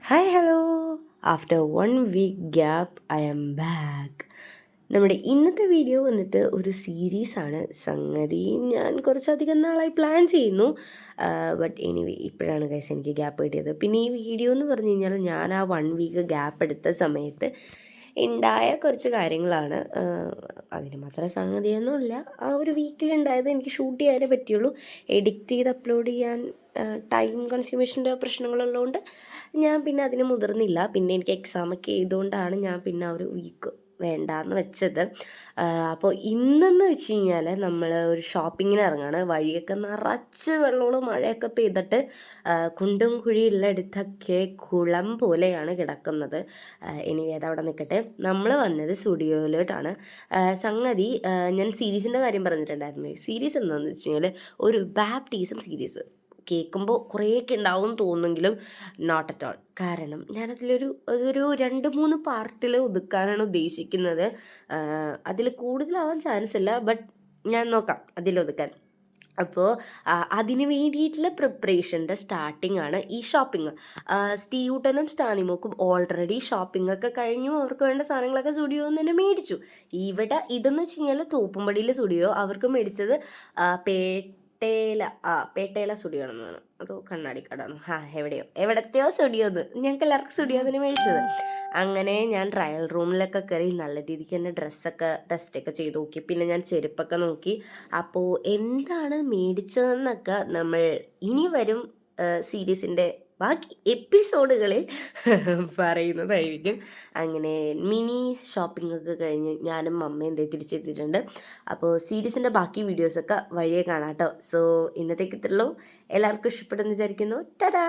Hi hello. After 1 week gap I am back. നമ്മുടെ ഇന്നത്തെ video വന്നിട്ട് ഒരു സീരീസാണ്. സംഗതി ഞാൻ കുറച്ചധികം നാളായി പ്ലാൻ ചെയ്യുന്നു. ബട്ട് എനിവേ ഇപ്പോഴാണ് ഗൈസ് എനിക്ക് ഗ്യാപ്പ് കിട്ടിയത്. പിന്നെ ഈ വീഡിയോ എന്ന് പറഞ്ഞു കഴിഞ്ഞാൽ ഞാൻ ആ 1 വീക്ക് ഗ്യാപ്പ് എടുത്ത സമയത്ത് ഉണ്ടായ കുറച്ച് കാര്യങ്ങളാണ്. അതിന് മാത്രം സംഗതിയൊന്നുമില്ല. ആ ഒരു വീക്കിലുണ്ടായത് എനിക്ക് ഷൂട്ട് ചെയ്യാനേ പറ്റുള്ളൂ. എഡിറ്റ് ചെയ്ത് അപ്ലോഡ് ചെയ്യാൻ ടൈം കൺസ്യൂമേഷൻ്റെ പ്രശ്നങ്ങളുള്ളതുകൊണ്ട് ഞാൻ പിന്നെ അതിന് മുതിർന്നില്ല. പിന്നെ എനിക്ക് എക്സാമൊക്കെ ചെയ്തുകൊണ്ടാണ് ഞാൻ പിന്നെ ആ ഒരു വീക്ക് വേണ്ടാന്ന് വെച്ചത്. അപ്പോൾ ഇന്നെന്ന് വെച്ച് കഴിഞ്ഞാൽ നമ്മൾ ഒരു ഷോപ്പിങ്ങിന് ഇറങ്ങാണ്. വഴിയൊക്കെ നിറച്ച് വെള്ളവും മഴയൊക്കെ പെയ്തിട്ട് കുണ്ടും കുഴിയുള്ളിടത്തൊക്കെ കുളം പോലെയാണ് കിടക്കുന്നത്. ഇനി അതവിടെ നിൽക്കട്ടെ. നമ്മൾ വന്നത് സ്റ്റുഡിയോയിലോട്ടാണ്. സംഗതി ഞാൻ സീരീസിൻ്റെ കാര്യം പറഞ്ഞിട്ടുണ്ടായിരുന്നു. സീരീസ് എന്താണെന്ന് വെച്ച് കഴിഞ്ഞാൽ ഒരു ബാപ്റ്റിസം സീരീസ്. കേൾക്കുമ്പോൾ കുറേയൊക്കെ ഉണ്ടാവും തോന്നുമെങ്കിലും നോട്ട് അറ്റ് ഓൾ. കാരണം ഞാനതിലൊരു 2-3 പാർട്ടിൽ ഒതുക്കാനാണ് ഉദ്ദേശിക്കുന്നത്. അതിൽ കൂടുതലാവാൻ ചാൻസ് ഇല്ല, ബട്ട് ഞാൻ നോക്കാം അതിലൊതുക്കാൻ. അപ്പോൾ അതിന് വേണ്ടിയിട്ടുള്ള പ്രിപ്പറേഷൻ്റെ സ്റ്റാർട്ടിംഗ് ആണ് ഈ ഷോപ്പിംഗ്. സ്റ്റീവൂട്ടനും സ്റ്റാനിമോക്കും ഓൾറെഡി ഷോപ്പിംഗ് ഒക്കെ കഴിഞ്ഞു. അവർക്ക് വേണ്ട സാധനങ്ങളൊക്കെ സ്റ്റുഡിയോയിൽ നിന്ന് തന്നെ മേടിച്ചു. ഇവിടെ ഇതെന്ന് വെച്ച് കഴിഞ്ഞാൽ തോപ്പുംപടിയിലെ സ്റ്റുഡിയോ. അവർക്ക് മേടിച്ചത് പേട്ടേല സ്റ്റുഡിയോ ആണെന്ന് തോന്നുന്നു. അതോ കണ്ണാടിക്കാടാണോ? എവിടത്തെയോ സ്റ്റുഡിയോ. ഞങ്ങൾക്ക് എല്ലാവർക്കും സ്റ്റുഡിയോ തന്നെ മേടിച്ചത്. അങ്ങനെ ഞാൻ ട്രയൽ റൂമിലൊക്കെ കയറി നല്ല രീതിക്ക് തന്നെ ടെസ്റ്റൊക്കെ ചെയ്ത് നോക്കി. പിന്നെ ഞാൻ ചെരുപ്പൊക്കെ നോക്കി. അപ്പോൾ എന്താണ് മേടിച്ചതെന്നൊക്കെ നമ്മൾ ഇനി വരും സീരീസിൻ്റെ ബാക്കി എപ്പിസോഡുകളിൽ പറയുന്നതായിരിക്കും. അങ്ങനെ മിനി ഷോപ്പിംഗ് ഒക്കെ കഴിഞ്ഞ് ഞാനും അമ്മയും തിരിച്ചെത്തിയിട്ടുണ്ട്. അപ്പോൾ സീരീസിൻ്റെ ബാക്കി വീഡിയോസൊക്കെ വഴിയെ കാണാം കേട്ടോ. സോ ഇന്നത്തേക്ക് ഇത്രയുള്ളൂ. എല്ലാവർക്കും ഇഷ്ടപ്പെടുമെന്ന് വിചാരിക്കുന്നു. ടാറ്റാ.